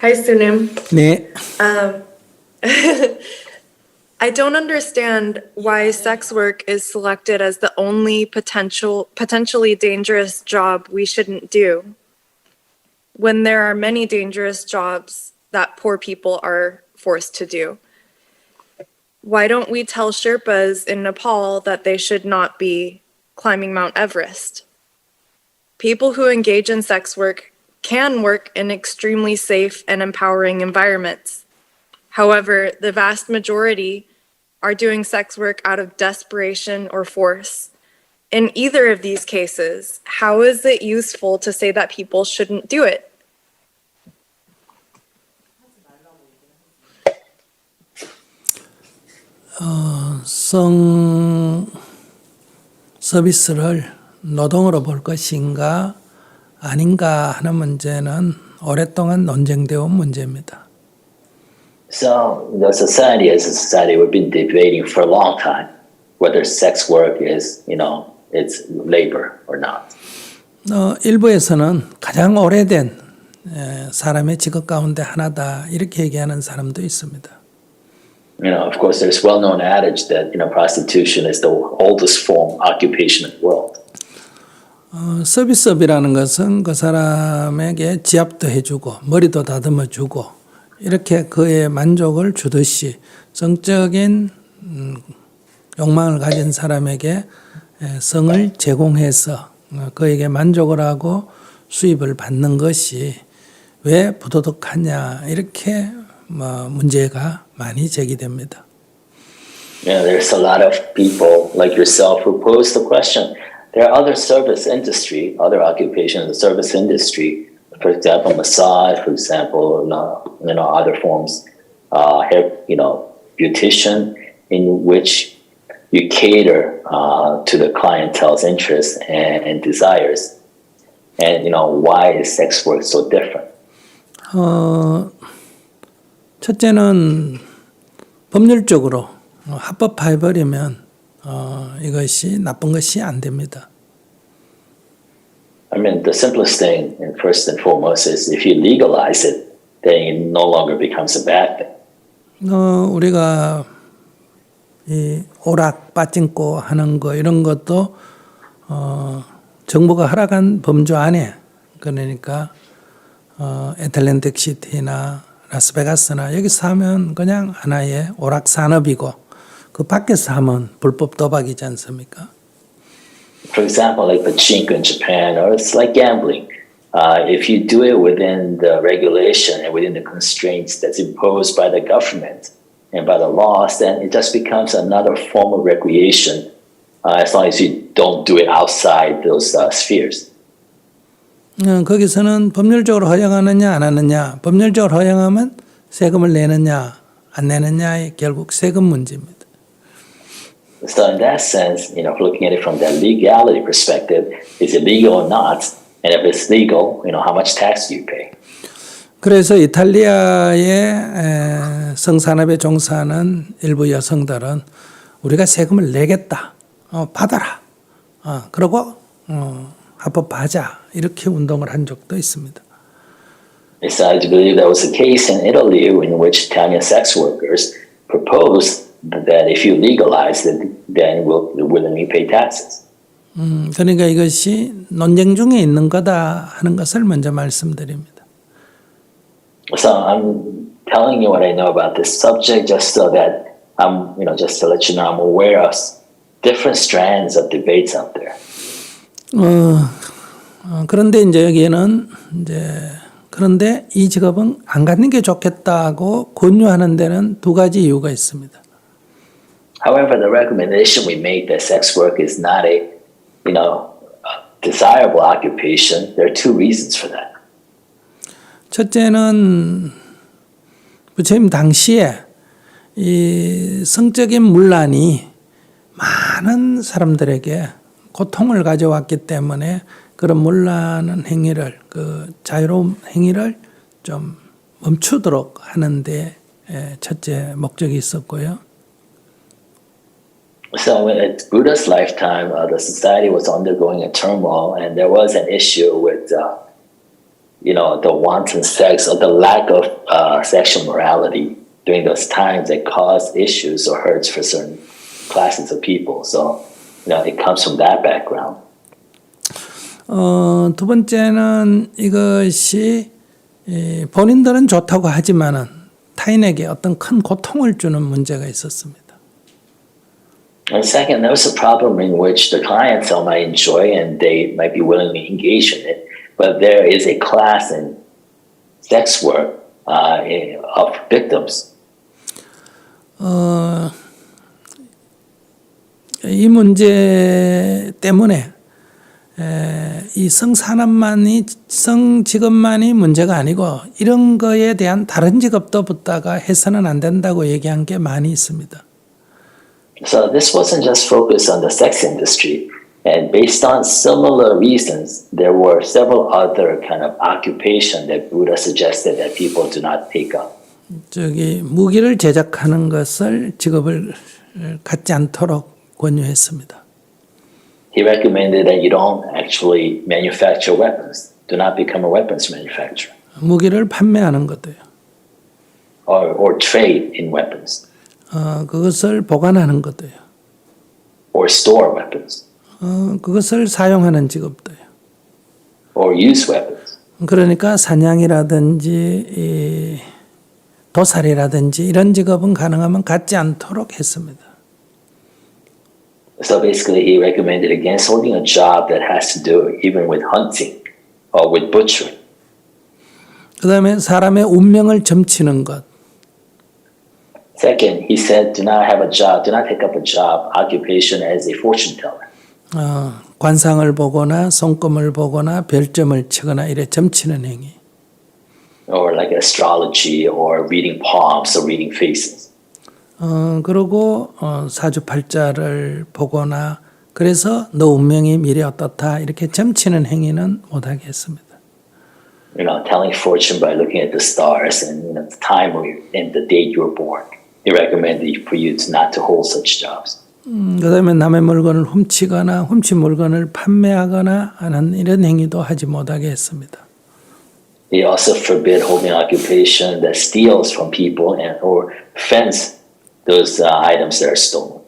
Hi, Sunim. 네, I don't understand why sex work is selected as the only potentially dangerous job we shouldn't do when there are many dangerous jobs that poor people are forced to do. Why don't we tell Sherpas in Nepal that they should not be climbing Mount Everest? People who engage in sex work can work in extremely safe and empowering environments. However, the vast majority are doing sex work out of desperation or force. In either of these cases, how is it useful to say that people shouldn't do it? 성 서비스를 노동으로 볼 것인가 아닌가 하는 문제는 오랫동안 논쟁되어 온 문제입니다. So the society as a society, we've been debating for a long time whether sex work is, it's labor or not. 일부에서는 가장 오래된 사람의 직업 가운데 하나다 이렇게 얘기하는 사람도 있습니다. Of course, there's well-known adage that, prostitution is the oldest form occupation in the world. 서비스업이라는 것은 그 사람에게 지압도 해주고 머리도 다듬어주고 이렇게 그의 만족을 주듯이 성적인 욕망을 가진 사람에게 성을 제공해서 그에게 만족을 하고 수입을 받는 것이 왜 부도덕하냐 이렇게 문제가 많이 제기됩니다. There's a lot of people like yourself who pose the question. There are other service industry, other occupations in the service industry. For example, massage. For example, other forms, hair, beautician, in which you cater to the clientele's interests and desires. And why is sex work so different? 첫째는 법률적으로 합법화해버리면 이것이 나쁜 것이 안 됩니다. I mean, the simplest thing, and first and foremost, is if you legalize it, then it no longer becomes a bad thing. 우리가 이 오락, 빠찡코 하는 거 이런 것도 정부가 허락한 범주 안에 그러니까 애틀랜틱 시티나 라스베가스나 여기서 하면 그냥 하나의 오락 산업이고 그 밖에서 하면 불법 도박이지 않습니까? For example, like pachinko in Japan, or it's like gambling. If you do it within the regulation and within the constraints that's imposed by the government and by the laws, then it just becomes another form of recreation as long as you don't do it outside those spheres. 거기서는 법률적으로 허용하느냐 안 하느냐, 법률적으로 허용하면 세금을 내느냐 안 내느냐의 결국 세금 문제입니다. So in that sense, looking at it from that legality perspective, is it legal or not? And if it's legal, how much tax do you pay? 그래서 이탈리아의 성산업에 종사하는 일부 여성들은 우리가 세금을 내겠다, 받아라, 그리고 합법화하자 이렇게 운동을 한 적도 있습니다. It's I believe that was the case in Italy, in which Italian sex workers proposed that if you legalize it, then we'll willingly pay taxes. 그러니까 이것이 논쟁 중에 있는 거다 하는 것을 먼저 말씀드립니다. So I'm telling you what I know about this subject, just so that just to let you know, I'm aware of different strands of debates out there. 그런데 이제 여기에는 그런데 이 직업은 안 갖는 게 좋겠다고 권유하는 데는 두 가지 이유가 있습니다. However, the recommendation we make that sex work is not a desirable occupation. There are two reasons for that. 첫째는 부처님 당시에 이 성적인 문란이 많은 사람들에게 고통을 가져왔기 때문에 그런 문란한 행위를 그 자유로운 행위를 좀 멈추도록 하는데 첫째 목적이 있었고요. So in Buddha's lifetime, the society was undergoing a turmoil, and there was an issue with the wanton sex or the lack of sexual morality during those times that cause issues or hurts for certain classes of people. So, it comes from that background. 두 번째는 이것이 본인들은 좋다고 하지만은 타인에게 어떤 큰 고통을 주는 문제가 있었습니다. And second, there was a problem in which the clientele might enjoy and they might be willing to engage in it, but there is a class in sex work of victims. 이 문제 때문에 이 성산업만이 성직업만이 문제가 아니고 이런 거에 대한 다른 직업도 붙다가 해서는 안 된다고 얘기한 게 많이 있습니다. So this wasn't just focused on the sex industry, and based on similar reasons, there were several other kind of occupation that Buddha suggested that people do not take up. 무기를 제작하는 것을 직업을 갖지 않도록 권유했습니다. He recommended that you don't actually manufacture weapons. Do not become a weapons manufacturer. 무기를 판매하는 것도요. Or trade in weapons. 그것을 보관하는 것도요. Or store weapons. 그것을 사용하는 직업도요. Or use weapons. 그러니까 사냥이라든지 도살이라든지 이런 직업은 가능하면 갖지 않도록 했습니다. So basically, he recommended against holding a job that has to do even with hunting or with butchering. 그 다음에 사람의 운명을 점치는 것. Second, he said, do not take up a job, occupation as a fortune teller. 관상을 보거나 손금을 보거나 별점을 치거나 이래 점치는 행위. Or like astrology or reading palms or reading faces. 그리고 사주팔자를 보거나 그래서 너 운명이 미래 어떻다 이렇게 점치는 행위는 못하게 했습니다. Telling fortune by looking at the stars and the time and the date you were born. He recommended for you not to hold such jobs. 그다음에 남의 물건을 훔치거나 훔친 물건을 판매하거나 하는 이런 행위도 하지 못하게 했습니다. He also forbid holding occupation that steals from people or fends those items that are stolen.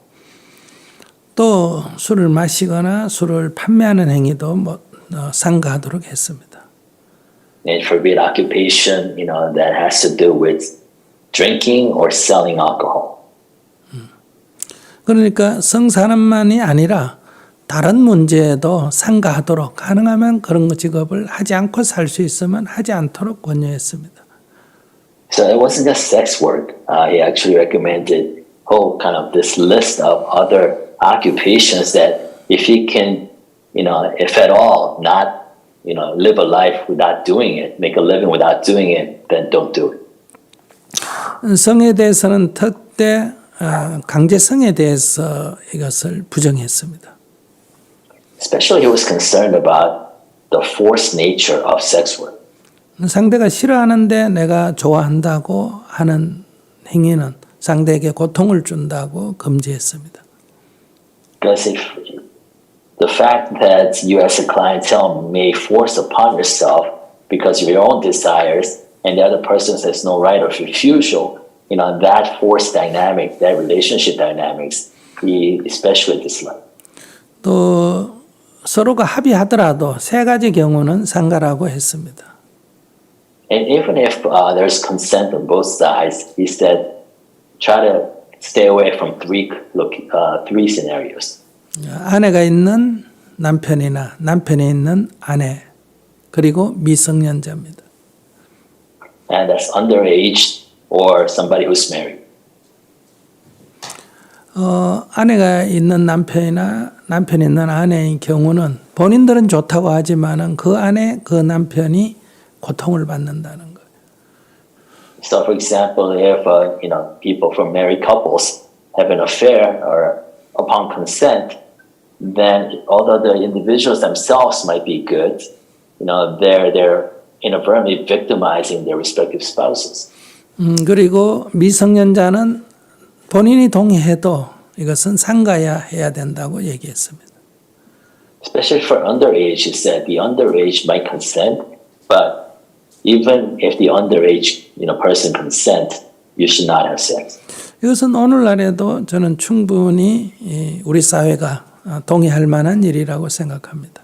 또 술을 마시거나 술을 판매하는 행위도 삼가하도록 했습니다. And forbid occupation, that has to do with drinking or selling alcohol. 그러니까 성산업만이 아니라 다른 문제에도 삼가하도록 가능하면 그런 직업을 하지 않고 살 수 있으면 하지 않도록 권유했습니다. So it wasn't just sex work. He actually recommended kind of this list of other occupations that if he can, if at all, not, live a life without doing it, make a living without doing it, then don't do it. 성에 대해서는 특대 강제성에 대해서 이것을 부정했습니다. Especially he was concerned about the forced nature of sex work. 상대가 싫어하는데 내가 좋아한다고 하는 행위는 상대에게 고통을 준다고 금지했습니다. Because if the fact that you as a clientele may force upon yourself because of your own desires and the other person has no right of refusal, that force dynamic, that relationship dynamics, he especially disliked. 또 서로가 합의하더라도 세 가지 경우는 상가라고 했습니다. And even if there's consent on both sides, he said, try to stay away from three scenarios. 아내가 있는 남편이나 남편이 있는 아내 그리고 미성년자입니다. And that's underage or somebody who's married. 아내가 있는 남편이나 남편이 있는 아내의 경우는 본인들은 좋다고 하지만은 그 아내 그 남편이 고통을 받는다는 거예요. So, for example, if people from married couples have an affair or upon consent, then although the individuals themselves might be good, they're inadvertently victimizing their respective spouses. 그리고 미성년자는 본인이 동의해도 이것은 상가야 해야 된다고 얘기했습니다. Especially for underage, he said the underage might consent, but even if the underage, person consent, you should not have sex. 이것은 오늘날에도 저는 충분히 우리 사회가 동의할 만한 일이라고 생각합니다.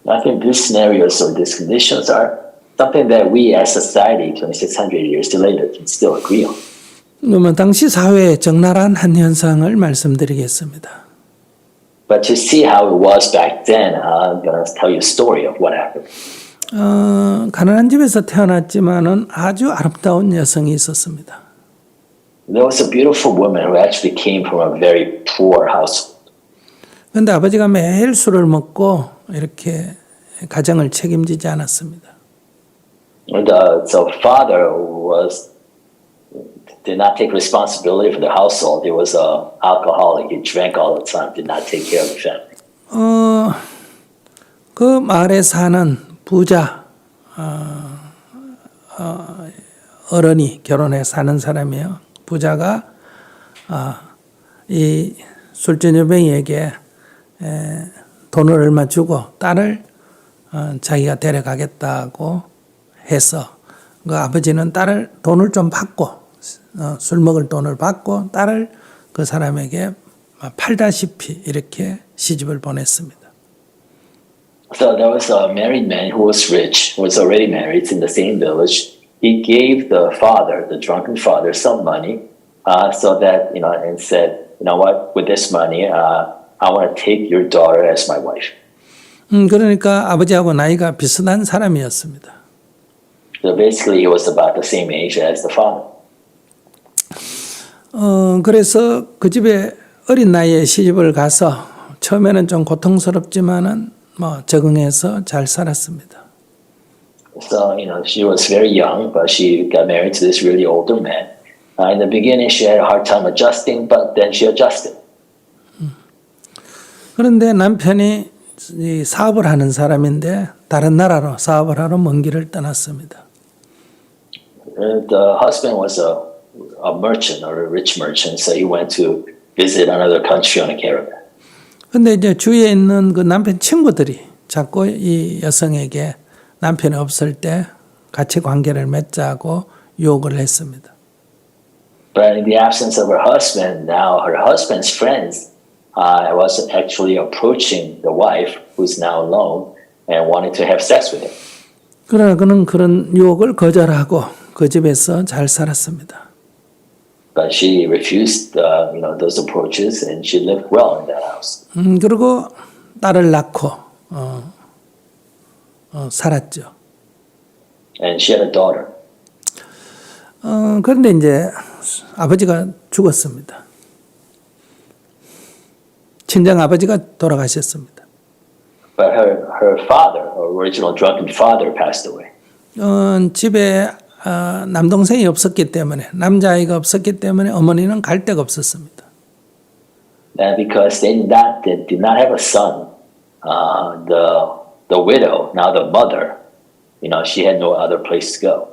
I think these scenarios or these conditions are something that we as society 2600 years later can still agree on. 그러면 당시 사회의 적나라한 한 현상을 말씀드리겠습니다. But to see how it was back then, I'm going to tell you a story of what happened. 가난한 집에서 태어났지만은 아주 아름다운 여성이 있었습니다. There was a beautiful woman who actually came from a very poor household. 그런데 아버지가 매일 술을 먹고 이렇게 가정을 책임지지 않았습니다. And so father did not take responsibility for the household. He was an alcoholic. He drank all the time, did not take care of the family. 그 마을에 사는 부자 어른이 결혼해 사는 사람이에요. 부자가 이 술주정뱅이에게 돈을 얼마 주고 딸을 자기가 데려가겠다고 해서 그 아버지는 딸을 돈을 좀 받고 술 먹을 돈을 받고 딸을 그 사람에게 팔다시피 이렇게 시집을 보냈습니다. So there was a married man who was rich, who was already married in the same village. He gave the father, the drunken father, some money so that, and said, you know what, with this money, I want to take your daughter as my wife. 그러니까 아버지하고 나이가 비슷한 사람이었습니다. So basically, he was about the same age as the father. 그래서 그 집에 어린 나이에 시집을 가서 처음에는 좀 고통스럽지만은 적응해서 잘 살았습니다. So, she was very young, but she got married to this really older man. In the beginning, she had a hard time adjusting, but then she adjusted. 그런데 남편이 이 사업을 하는 사람인데 다른 나라로 사업을 하러 먼 길을 떠났습니다. The husband was a merchant or a rich merchant, so he went to visit another country on a caravan. 근데 이제 주위에 있는 그 남편 친구들이 자꾸 이 여성에게 남편이 없을 때 같이 관계를 맺자고 유혹을 했습니다. But in the absence of her husband, now her husband's friends was actually approaching the wife, who's now alone, and wanted to have sex with him. 그러나 그는 그런 유혹을 거절하고 그 집에서 잘 살았습니다. But she refused, those approaches, and she lived well in that house. 그리고 딸을 낳고 살았죠. And she had a daughter. 그런데 이제 아버지가 죽었습니다. 친정 아버지가 돌아가셨습니다. But her father, her original drunken father, passed away. 집에 남동생이 없었기 때문에 남자아이가 없었기 때문에 어머니는 갈 데가 없었습니다. And because they did not have a son, the widow, now the mother, she had no other place to go.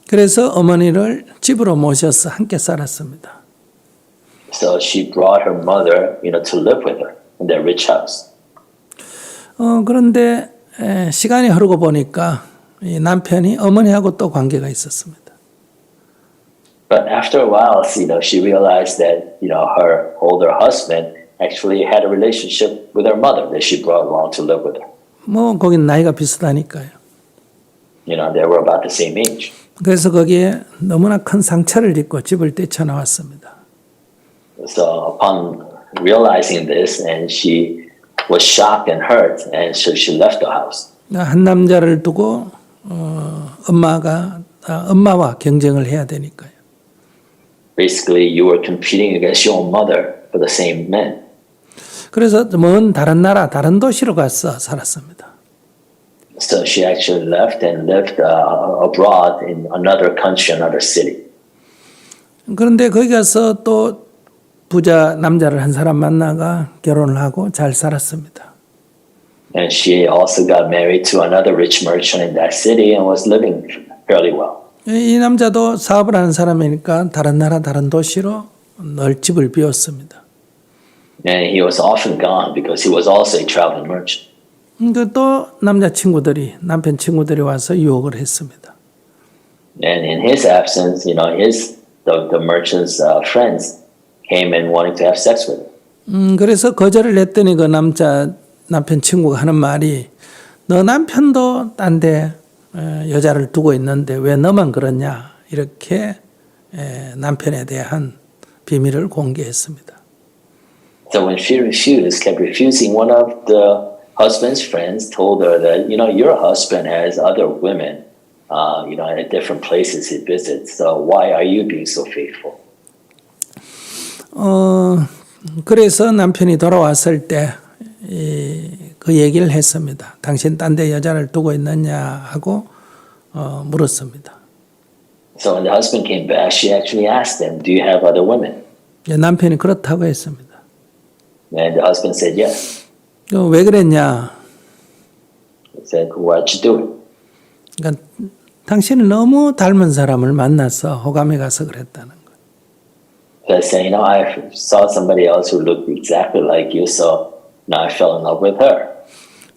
그래서 어머니를 집으로 모셔서 함께 살았습니다. So she brought her mother, to live with her in their rich house. 그런데 시간이 흐르고 보니까 이 남편이 어머니하고 또 관계가 있었습니다. But after a while, she realized that, her older husband actually had a relationship with her mother that she brought along to live with her. 거긴 나이가 비슷하니까요. They were about the same age. 그래서 거기에 너무나 큰 상처를 입고 집을 뛰쳐나왔습니다. So upon realizing this, and she was shocked and hurt, and so she left the house. 한 남자를 두고 엄마와 경쟁을 해야 되니까요. Basically, you were competing against your own mother for the same man. 그래서 먼 다른 나라, 다른 도시로 가서 살았습니다. So she actually left and lived abroad in another country, another city. 그런데 거기 가서 또 부자 남자를 한 사람 만나가 결혼을 하고 잘 살았습니다. And she also got married to another rich merchant in that city and was living fairly well. 이 남자도 사업을 하는 사람이니까 다른 나라, 다른 도시로 늘 집을 비웠습니다. And he was often gone because he was also a traveling merchant. 또 남자친구들이, 남편 친구들이 와서 유혹을 했습니다. And in his absence, the merchant's friends came and wanted to have sex with him. 그래서 거절을 했더니 그 남편 친구가 하는 말이 너 남편도 딴 데 여자를 두고 있는데 왜 너만 그러냐 이렇게 남편에 대한 비밀을 공개했습니다. So when she refused, kept refusing, one of the husband's friends told her that, your husband has other women, at different places he visits. So why are you being so faithful? 그래서 남편이 돌아왔을 때 그 얘기를 했습니다. 당신 딴 데 여자를 두고 있느냐 하고 물었습니다. So when the husband came back, she actually asked him, do you have other women? 남편이 그렇다고 했습니다. And the husband said yes. 왜 그랬냐? He said, why'd you do it? 그러니까 당신을 너무 닮은 사람을 만나서 호감이 가서 그랬다는 거예요. They're saying, I saw somebody else who looked exactly like you, so now I fell in love with her.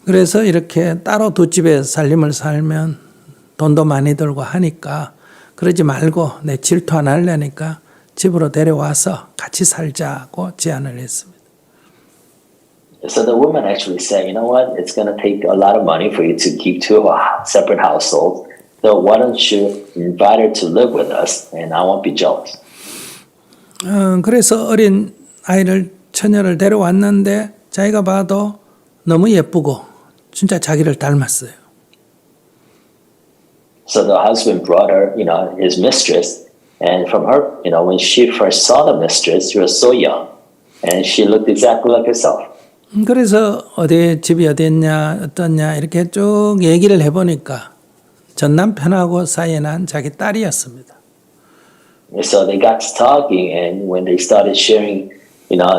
그래서 이렇게 따로 두 집에 살림을 살면 돈도 많이 들고 하니까 그러지 말고 내 질투 안 하려니까 집으로 데려와서 같이 살자고 제안을 했습니다. So the woman actually said, you know what, it's going to take a lot of money for you to keep two separate households. So why don't you invite her to live with us and I won't be jealous. 그래서 어린 아이를 처녀를 데려왔는데 자기가 봐도 너무 예쁘고 진짜 자기를 닮았어요. So the husband brought her, his mistress, and from her, when she first saw the mistress, she was so young, and she looked exactly like herself. 그래서 집이 어디였냐 어떻냐 이렇게 쭉 얘기를 해보니까 전 남편하고 사이에 난 자기 딸이었습니다. So they got to talking, and when they started sharing,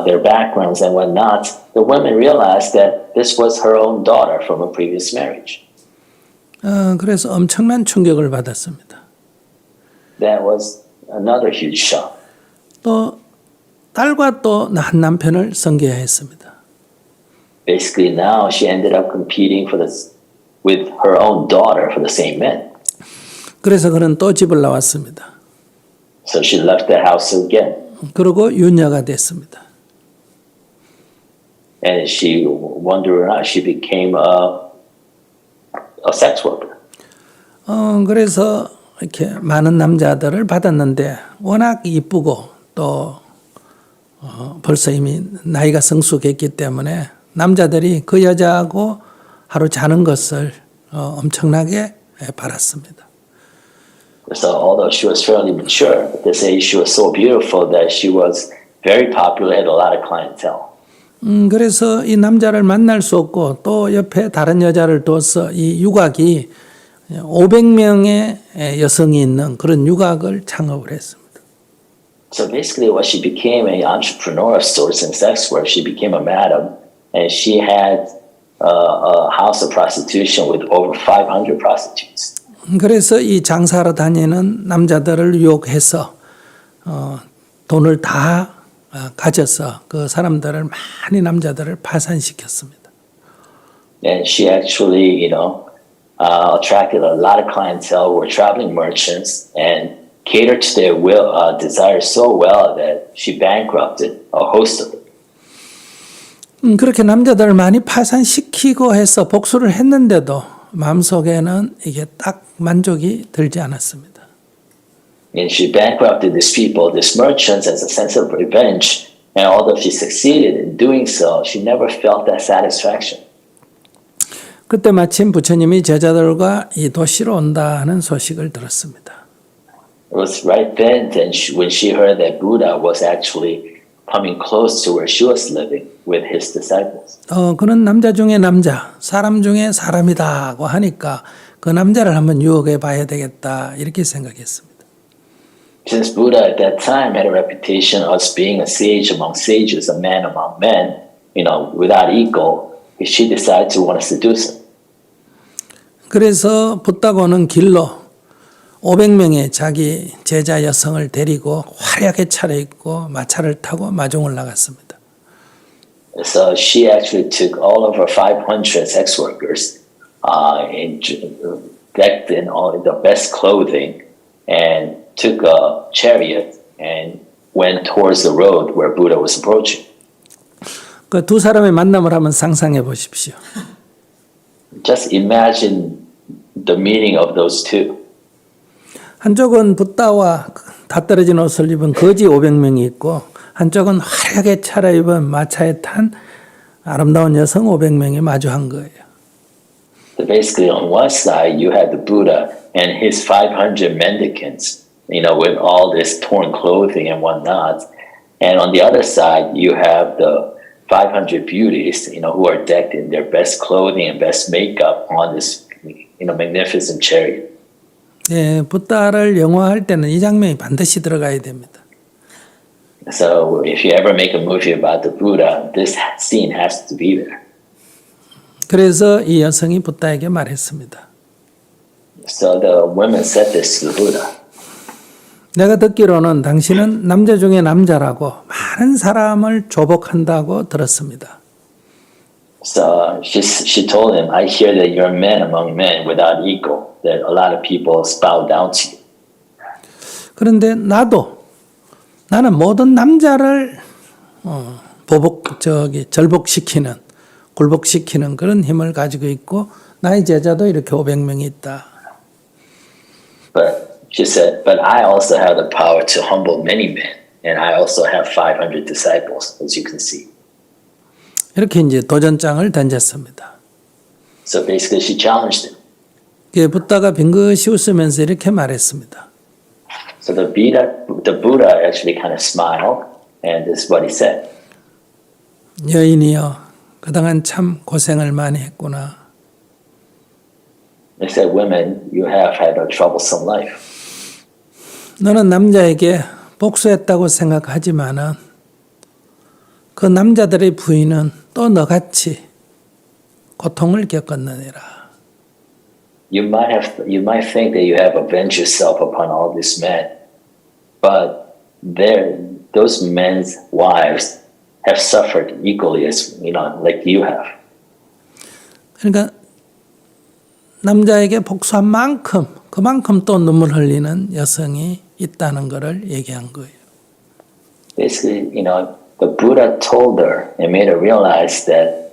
their backgrounds and whatnot, the women realized that this was her own daughter from a previous marriage. 그래서 엄청난 충격을 받았습니다. That was another huge shock. 또 딸과 또 한 남편을 섬겨야 했습니다. Basically, now she ended up competing with her own daughter for the same man. 그래서 그는 또 집을 나왔습니다. So she left the house again. 그리고 유녀가 됐습니다. And she, wonder or not, she became a sex worker. 그래서 이렇게 많은 남자들을 받았는데 워낙 이쁘고 또 벌써 이미 나이가 성숙했기 때문에 남자들이 그 여자하고 하루 자는 것을 엄청나게 바랐습니다. So although she was fairly mature, at this age she was so beautiful that she was very popular, had a lot of clientele. 그래서 이 남자를 만날 수 없고 또 옆에 다른 여자를 둬서 이 유곽이 500명의 여성이 있는 그런 유곽을 창업을 했습니다. So basically what she became an entrepreneur of sorts in sex work. She became a madam and she had a house of prostitution with over 500 prostitutes. 그래서 이 장사하러 다니는 남자들을 유혹해서 돈을 다 가져서 그 사람들을 많이 남자들을 파산시켰습니다. And she actually, attracted a lot of clientele who were traveling merchants and catered to their desires so well that she bankrupted a host of them. 그렇게 남자들을 많이 파산시키고 해서 복수를 했는데도 마음속에는 이게 딱 만족이 들지 않았습니다. And she bankrupted these people, these merchants, as a sense of revenge. And although she succeeded in doing so, she never felt that satisfaction. 그때 마침 부처님이 제자들과 이 도시로 온다는 소식을 들었습니다. It was right then when she heard that Buddha was actually coming close to where she was living with his disciples. 그는 남자 중에 남자, 사람 중에 사람이다고 하니까 그 남자를 한번 유혹해 봐야 되겠다 이렇게 생각했습니다. Since Buddha at that time had a reputation of being a sage among sages, a man among men, without equal, she decided to want to seduce him. 그래서 붓다고는 길로 500명의 자기 제자 여성을 데리고 화려하게 차려입고 마차를 타고 마중을 나갔습니다. So she actually took all of her 500 sex workers, decked in all the best clothing, and took a chariot and went towards the road where Buddha was approaching. 그 두 사람의 만남을 한번 상상해 보십시오. Just imagine the meaning of those two. 한쪽은 붓다와 다 떨어진 옷을 입은 거지 500명이 있고 한쪽은 화려하게 차려입은 마차에 탄 아름다운 여성 500명이 마주한 거예요. So basically, on one side, you had the Buddha and his 500 mendicants, with all this torn clothing and whatnot. And on the other side, you have the 500 beauties, who are decked in their best clothing and best makeup on this, magnificent chariot. 예, 붓다를 영화할 때는 이 장면이 반드시 들어가야 됩니다. So if you ever make a movie about the Buddha, this scene has to be there. 그래서 이 여성이 붓다에게 말했습니다. So the women said this to the Buddha. 내가 듣기로는 당신은 남자 중에 남자라고 많은 사람을 조복한다고 들었습니다. So she told him, I hear that you're a man among men without equal, that a lot of people bow down to you. 그런데 나는 모든 남자를 절복시키는, 굴복시키는 그런 힘을 가지고 있고 나의 제자도 이렇게 500명이 있다. But she said, but I also have the power to humble many men, and I also have 500 disciples, as you can see. 이렇게 이제 도전장을 던졌습니다. So basically, she challenged him. 그 붓다가 빙긋이 웃으면서 이렇게 말했습니다. So the Buddha actually kind of smiled, and this is what he said. 여인이여, 그동안 참 고생을 많이 했구나. He said, women, you have had a troublesome life. 너는 남자에게 복수했다고 생각하지만은 그 남자들의 부인은 또 너같이 고통을 겪었느니라. You might think that you have avenged yourself upon all these men, but those men's wives have suffered equally as like you have. 그러니까 남자에게 복수한 만큼 그만큼 또 눈물 흘리는 여성이 있다는 것을 얘기한 거예요. Basically, the Buddha told her and made her realize that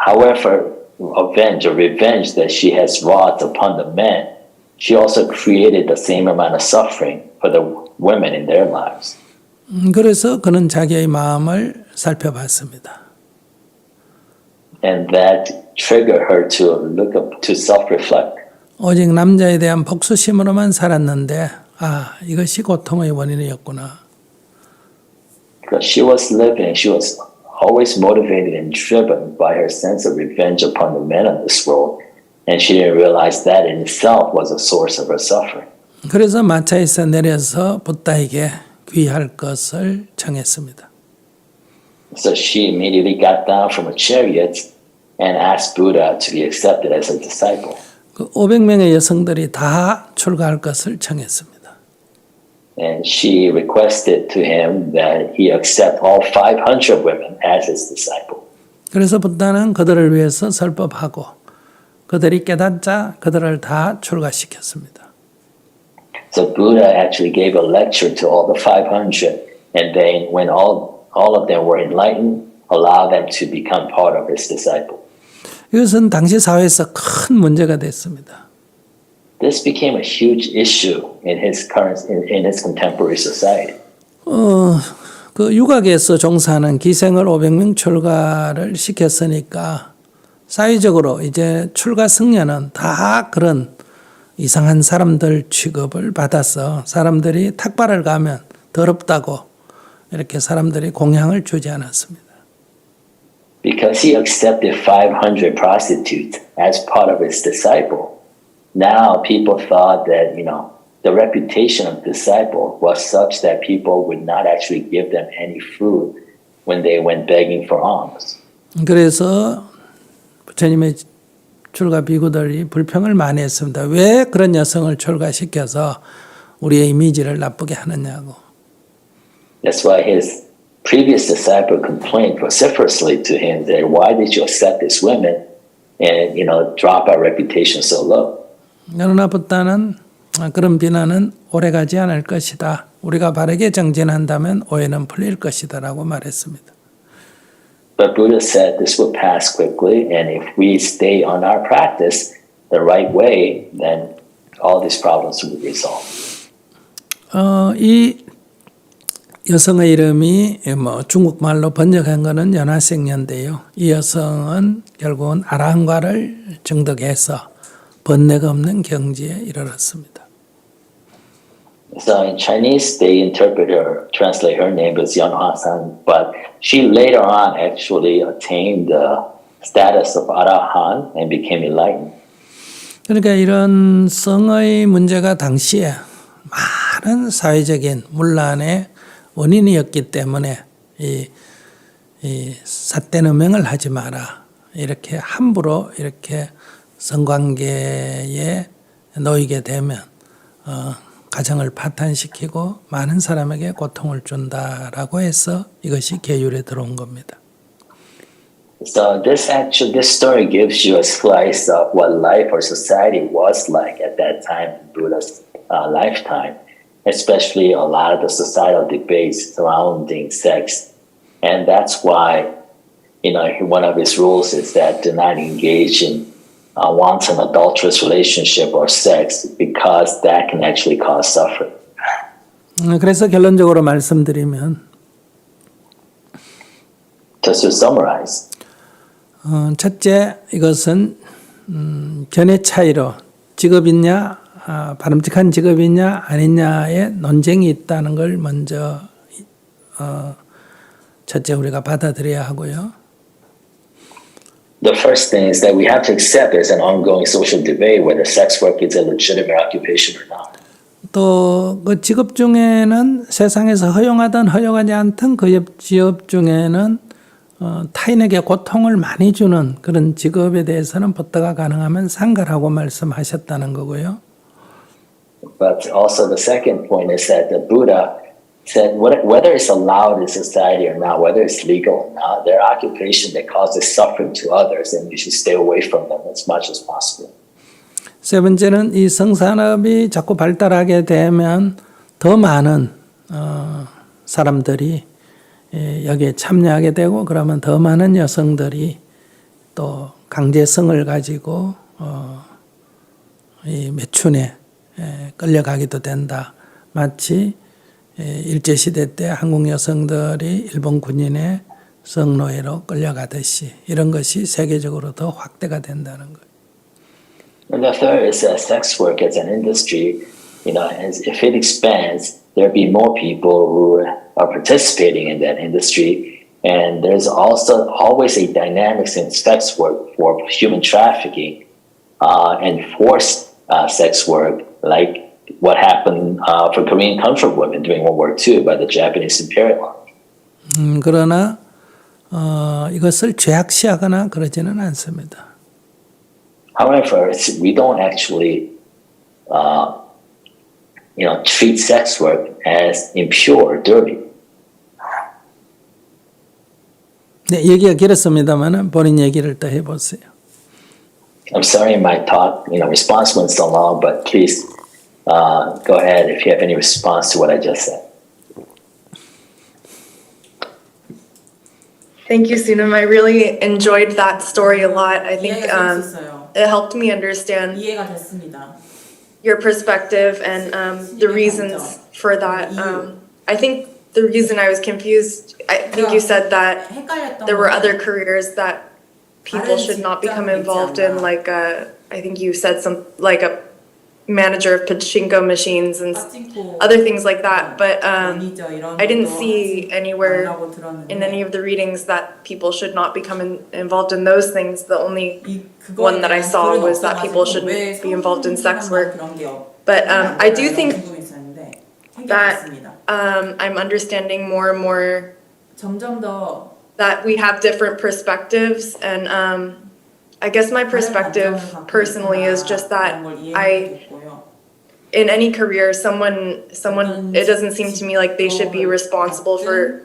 however revenge that she has wrought upon the men, she also created the same amount of suffering for the women in their lives. 그래서 그는 자기의 마음을 살펴봤습니다. And that triggered her to look up, to self-reflect. 오직 남자에 대한 복수심으로만 살았는데 이것이 고통의 원인이었구나. Because she was always motivated and driven by her sense of revenge upon the men of this world, and she didn't realize that in itself was a source of her suffering. 그래서 마차에서 내려서 붓다에게 귀할 것을 청했습니다. So she immediately got down from a chariot and asked Buddha to be accepted as a disciple. 그 500명의 여성들이 다 출가할 것을 청했습니다. And she requested to him that he accept all 500 women as his disciple. 그래서 붓다는 그들을 위해서 설법하고 그들이 깨닫자 그들을 다 출가시켰습니다. So Buddha actually gave a lecture to all the 500, and then when all of them were enlightened, allowed them to become part of his disciple. 이것은 당시 사회에서 큰 문제가 됐습니다. This became a huge issue in his contemporary society. 그 육학에서 종사하는 기생을 500명 출가를 시켰으니까 사회적으로 이제 출가 승려는 다 그런 이상한 사람들 취급을 받아서 사람들이 탁발을 가면 더럽다고 이렇게 사람들이 공양을 주지 않았습니다. Because he accepted 500 prostitutes as part of his disciple, now people thought that, the reputation of disciple was such that people would not actually give them any food when they went begging for alms. 그래서 부처님의 출가 비구들이 불평을 많이 했습니다. 왜 그런 여성을 출가시켜서 우리의 이미지를 나쁘게 하느냐고. That's why his previous disciple complained vociferously to him that why did you accept these women and drop our reputation so low? 그러나 부다는 그런 비난은 오래가지 않을 것이다. 우리가 바르게 정진한다면 오해는 풀릴 것이다라고 말했습니다. But Buddha said this will pass quickly, and if we stay on our practice the right way, then all these problems will be resolved. 이 여성의 이름이 중국말로 번역한 거는 연화생년인데요. 이 여성은 결국은 아라한과를 정득해서 번뇌가 없는 경지에 이르렀습니다. So in Chinese, they translate her name as Yan San, but she later on actually attained the status of Arahant and became enlightened. 그러니까 이런 성의 문제가 당시에 많은 사회적인 문란의 원인이었기 때문에 이 삿대너명을 하지 마라. 이렇게 함부로 이렇게 성관계에 놓이게 되면 가정을 파탄시키고 많은 사람에게 고통을 준다라고 해서 이것이 계율에 들어온 겁니다. So this story gives you a slice of what life or society was like at that time in Buddha's lifetime, especially a lot of the societal debates surrounding sex. And that's why, one of his rules is that do not engage in wanton adulterous relationship or sex because that can actually cause suffering. 그래서 결론적으로 말씀드리면 Just to summarize, 첫째 이것은 견해 차이로 직업이냐 바람직한 직업이냐 아니냐의 논쟁이 있다는 걸 먼저 첫째 우리가 받아들여야 하고요. the first thing is that we have to accept there's an ongoing social debate whether sex work is a legitimate occupation or not. 또 그 직업 중에는 세상에서 허용하든 허용하지 않든 그 직업 중에는 타인에게 고통을 많이 주는 그런 직업에 대해서는 부터가 가능하면 상가라고 말씀하셨다는 거고요. But also the second point is that the Buddha said whether it's allowed in society or not, whether it's legal or not, there are occupations that causes suffering to others and you should stay away from them as much as possible. 세 번째는 이 성산업이 자꾸 발달하게 되면 더 많은 사람들이 여기에 참여하게 되고 그러면 더 많은 여성들이 또 강제성을 가지고 이 매춘에 끌려가기도 된다. 마치 일제시대 때 한국 여성들이 일본 군인의 성노예로 끌려가듯이 이런 것이 세계적으로 더 확대가 된다는 거예요. And the third is that sex work as an industry, as if it expands, there'll be more people who are participating in that industry. And there's also always a dynamics in sex work for human trafficking and forced sex work, like what happened for Korean comfort women during World War II by the Japanese imperial army. 그러나 이것을 죄악시하거나 그러지는 않습니다. However, we don't actually, treat sex work as impure or dirty. 네, 얘기가 길었습니다만 본인 얘기를 더 해보세요. I'm sorry my talk, response went so long, but please go ahead if you have any response to what I just said. Thank you, Sunam. I really enjoyed that story a lot. I think it helped me understand 이해가 됐습니다. your perspective and the reasons for that. I think the reason I was confused, I think you said that 헷갈렸던 there were 거는 other careers that people should not become involved in, like I think you said like a manager of pachinko machines and 빠찡코 other things like that. But 매니저 이런 I didn't 것도 see anywhere 하라고 들었는데 in any of the readings that people should not become involved in those things. The only one that I saw was that people shouldn't be involved in sex work. But I do think that I'm understanding more and more 점점 더 that we have different perspectives, and I guess my perspective personally is just that in any career, someone, it doesn't seem to me like they should be responsible for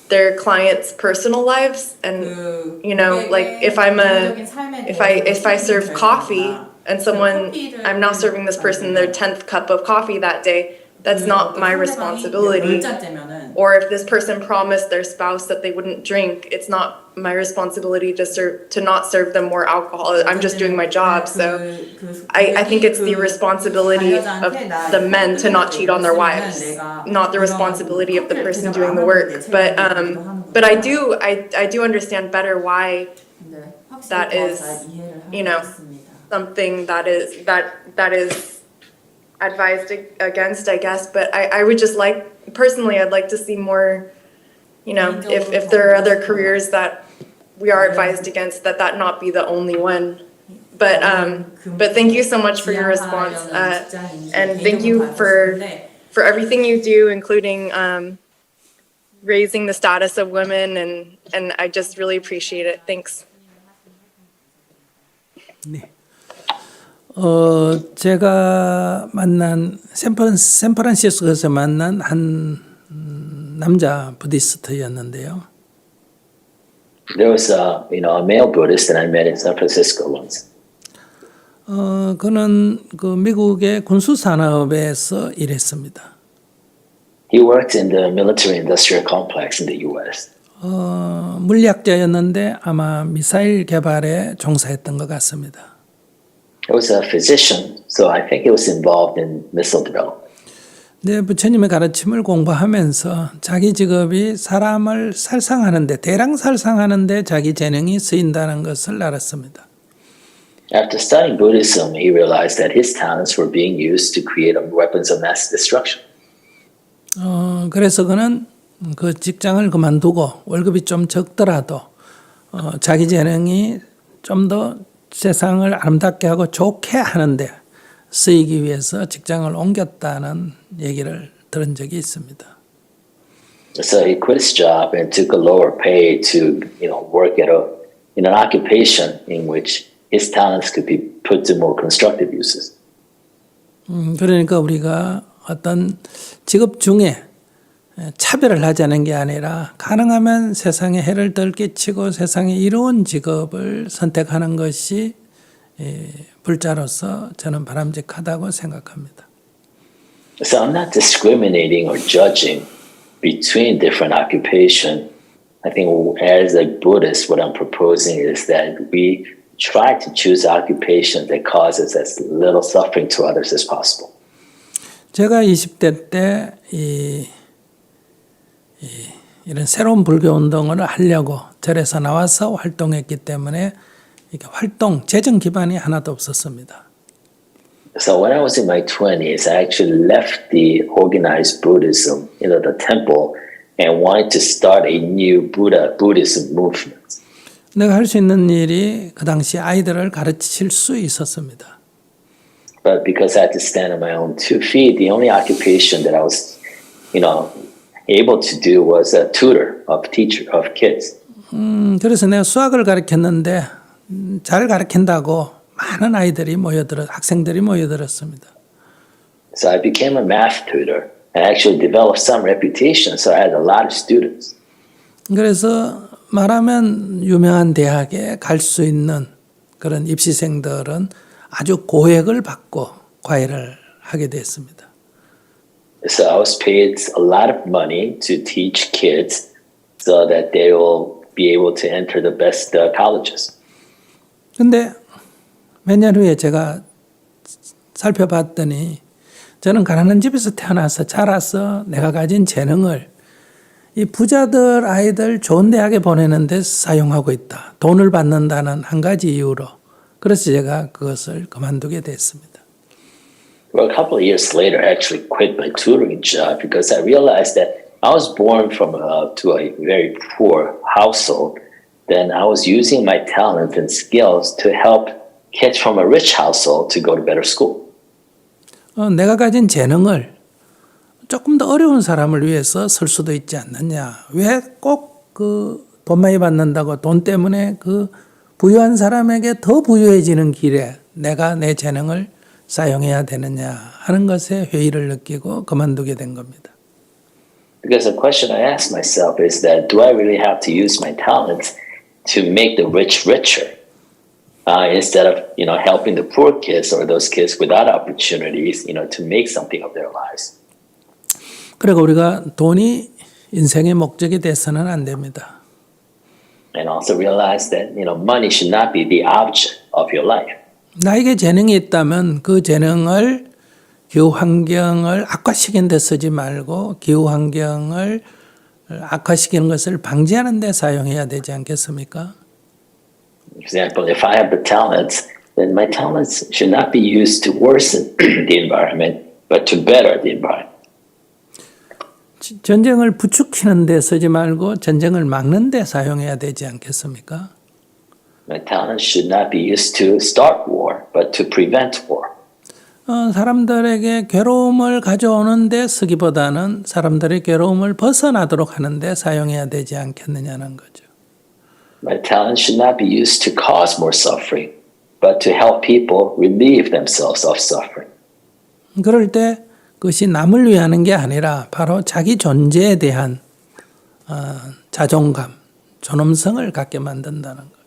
their clients' personal lives and 그 you know, like if I'm 개인적인 삶에 if I 대해서 serve 책임져야 coffee 된다. and someone 커피를 I'm now serving this person their 10th cup of coffee that day, that's not my responsibility. 10잔째면은 Or if this person promised their spouse that they wouldn't drink, it's not my responsibility to not serve them more alcohol. I'm just doing my job. So I think it's the responsibility of the men to not cheat on their wives, not the responsibility of the person doing the work. But I do understand better why that is, you know, something that is advised against, I guess. But I would just like, personally, I'd like to see more, you know, if there are other careers that we are advised against, that not be the only one. But thank you so much for your response, and thank you for everything you do, including raising the status of women, and I just really appreciate it. Thanks. 네. 제가 만난 샌프란시스코에서 만난 한 남자 부디스트였는데요. There was a male Buddhist that I met in San Francisco once. 그는 그 미국의 군수 산업에서 일했습니다. He worked in the military industrial complex in the U.S. 물리학자였는데 아마 미사일 개발에 종사했던 것 같습니다. He was a physician, so I think he was involved in missile development. 네, 부처님의 가르침을 공부하면서 자기 직업이 사람을 살상하는데, 대량 살상하는데 자기 재능이 쓰인다는 것을 알았습니다. After studying Buddhism, he realized that his talents were being used to create weapons of mass destruction. 그래서 그는 그 직장을 그만두고 월급이 좀 적더라도 자기 재능이 좀 더 세상을 아름답게 하고 좋게 하는데 쓰이기 위해서 직장을 옮겼다는 얘기를 들은 적이 있습니다. So he quit his job and took a lower pay to, work at in an occupation in which his talents could be put to more constructive uses. 그러니까 우리가 어떤 직업 중에 차별을 하자는 게 아니라 가능하면 세상에 해를 덜 끼치고 세상에 이로운 직업을 선택하는 것이 불자로서 저는 바람직하다고 생각합니다. So I'm not discriminating or judging between different occupation. I think as a Buddhist, what I'm proposing is that we try to choose occupation that causes as little suffering to others as possible. 제가 20대 때 이런 새로운 불교 운동을 하려고 절에서 나와서 활동했기 때문에 이게 활동, 재정 기반이 하나도 없었습니다. So when I was in my 20s, I actually left the organized Buddhism, the temple, and wanted to start a new Buddhism movement. 내가 할 수 있는 일이 그 당시 아이들을 가르칠 수 있었습니다. But because I had to stand on my own 2 feet, the only occupation that I was, able to do was a tutor of kids. 그래서 내가 수학을 가르쳤는데 잘 가르친다고 많은 학생들이 모여들었습니다. So I became a math tutor and actually developed some reputation. So I had a lot of students. 그래서 말하면 유명한 대학에 갈 수 있는 그런 입시생들은 아주 고액을 받고 과외를 하게 됐습니다. So I was paid a lot of money to teach kids so that they will be able to enter the best colleges. 근데 몇 년 후에 제가 살펴봤더니 저는 가난한 집에서 태어나서 자라서 내가 가진 재능을 이 부자들 아이들 좋은 대학에 보내는 데 사용하고 있다. 돈을 받는다는 한 가지 이유로. 그래서 제가 그것을 그만두게 됐습니다. Well, a couple of years later, I actually quit my tutoring job because I realized that I was born to a very poor household. Then I was using my talent and skills to help kids from a rich household to go to better school. 내가 가진 재능을 조금 더 어려운 사람을 위해서 쓸 수도 있지 않느냐. 왜 꼭 돈 많이 받는다고 돈 때문에 그 부유한 사람에게 더 부유해지는 길에 내가 내 재능을 사용해야 되느냐 하는 것에 회의를 느끼고 그만두게 된 겁니다. Because the question I ask myself is that do I really have to use my talents to make the rich richer instead of helping the poor kids or those kids without opportunities to make something of their lives? 그리고 우리가 돈이 인생의 목적이 돼서는 안 됩니다. And also realize that money should not be the object of your life. 나에게 재능이 있다면 그 재능을 기후 환경을 악화시키는 데 쓰지 말고 기후 환경을 악화시키는 것을 방지하는 데 사용해야 되지 않겠습니까? For example, if I have the talents, then my talents should not be used to worsen the environment, but to better the environment. 전쟁을 부추기는 데 쓰지 말고 전쟁을 막는 데 사용해야 되지 않겠습니까? My talents should not be used to start war, but to prevent war. 사람들에게 괴로움을 가져오는 데 쓰기보다는 사람들의 괴로움을 벗어나도록 하는 데 사용해야 되지 않겠느냐는 거죠. My talent should not be used to cause more suffering, but to help people relieve themselves of suffering. 그럴 때 그것이 남을 위하는 게 아니라 바로 자기 존재에 대한 자존감, 존엄성을 갖게 만든다는 거예요.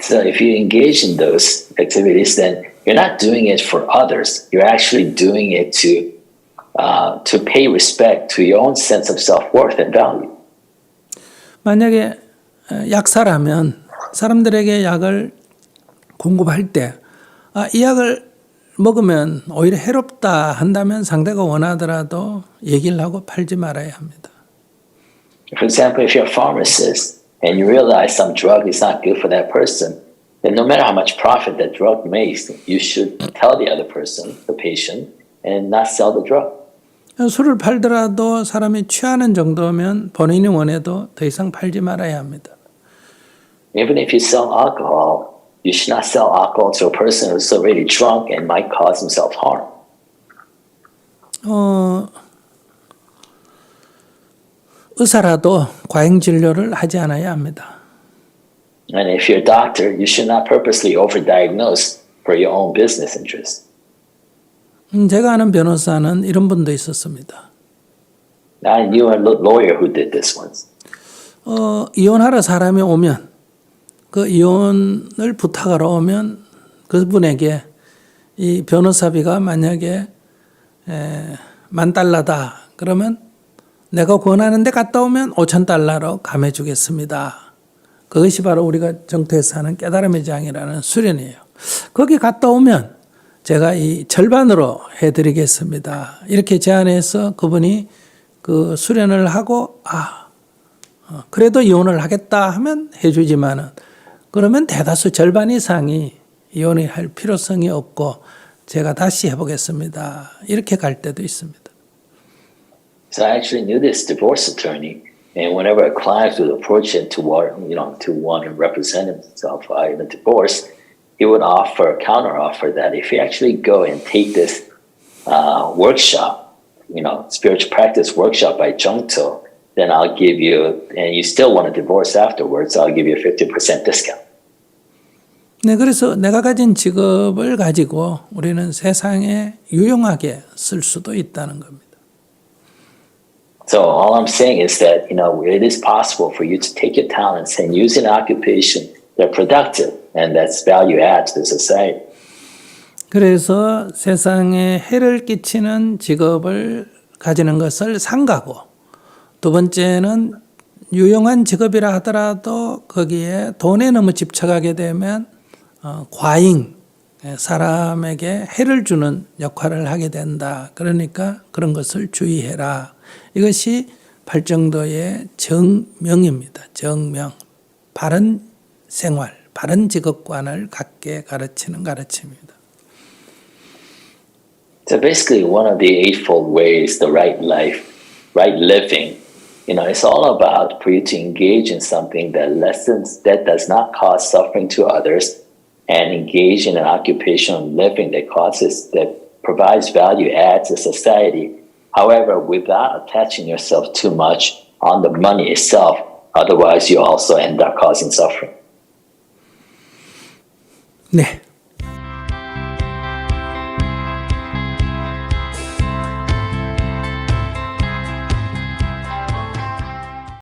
So if you engage in those activities, then you're not doing it for others. You're actually doing it to pay respect to your own sense of self-worth and value. 만약에 약사라면 사람들에게 약을 공급할 때 이 약을 먹으면 오히려 해롭다 한다면 상대가 원하더라도 얘기를 하고 팔지 말아야 합니다. For example, if you're a pharmacist and you realize some drug is not good for that person, then no matter how much profit that drug makes, you should tell the other person, the patient, and not sell the drug. 술을 팔더라도 사람이 취하는 정도면 본인이 원해도 더 이상 팔지 말아야 합니다. Even if you sell alcohol, you should not sell alcohol to a person who's already drunk and might cause himself harm. 의사라도 과잉 진료를 하지 않아야 합니다. And if you're a doctor, you should not purposely overdiagnose for your own business interest. 제가 아는 변호사는 이런 분도 있었습니다. I knew a lawyer who did this once. 이혼하러 사람이 오면 그 이혼을 부탁하러 오면 그분에게 이 변호사비가 만약에 $10,000다 그러면 내가 권하는 데 갔다 오면 $5,000로 감해주겠습니다. 그것이 바로 우리가 정토에서 하는 깨달음의 장이라는 수련이에요. 거기 갔다 오면 제가 이 절반으로 해드리겠습니다. 이렇게 제안해서 그분이 그 수련을 하고 그래도 이혼을 하겠다 하면 해주지만은 그러면 대다수 절반 이상이 이혼을 할 필요성이 없고 제가 다시 해보겠습니다. 이렇게 갈 때도 있습니다. So I actually knew this divorce attorney, and whenever a client would approach him to want to represent himself in a divorce, he would offer a counter offer that if you actually go and take this workshop, spiritual practice workshop by Jungto, then I'll give you, and you still want a divorce afterwards, I'll give you a 50% discount. 네, 그래서 내가 가진 직업을 가지고 우리는 세상에 유용하게 쓸 수도 있다는 겁니다. So all I'm saying is that, it is possible for you to take your talents and use an occupation that are productive and that's value add to the society. 그래서 세상에 해를 끼치는 직업을 가지는 것을 삼가고 두 번째는 유용한 직업이라 하더라도 거기에 돈에 너무 집착하게 되면 과잉, 사람에게 해를 주는 역할을 하게 된다. 그러니까 그런 것을 주의해라. 이것이 팔정도의 정명입니다. 정명. 바른 생활, 바른 직업관을 갖게 가르치는 가르침입니다. So basically one of the eightfold ways, the right life, right living, it's all about for you to engage in something that does not cause suffering to others and engage in an occupational living that provides value add to society. However, without attaching yourself too much on the money itself, otherwise you also end up causing suffering. 네.